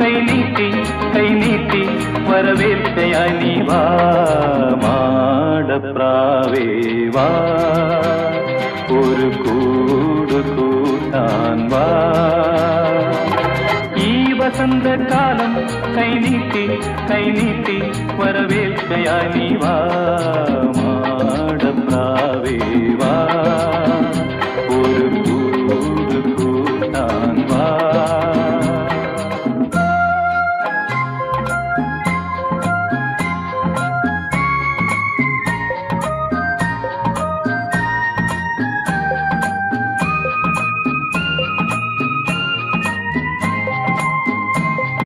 കൈ നീട്ടി വരവേൽക്കയായി നീ വാ മാടപ്രാവേ വാ ഒരു കൂട് കൂട്ടാൻ വാ ഈ വസന്തകാലം കൈ നീട്ടി വരവേൽക്കയായി നീ വാ മാടപ്രാവേ വാ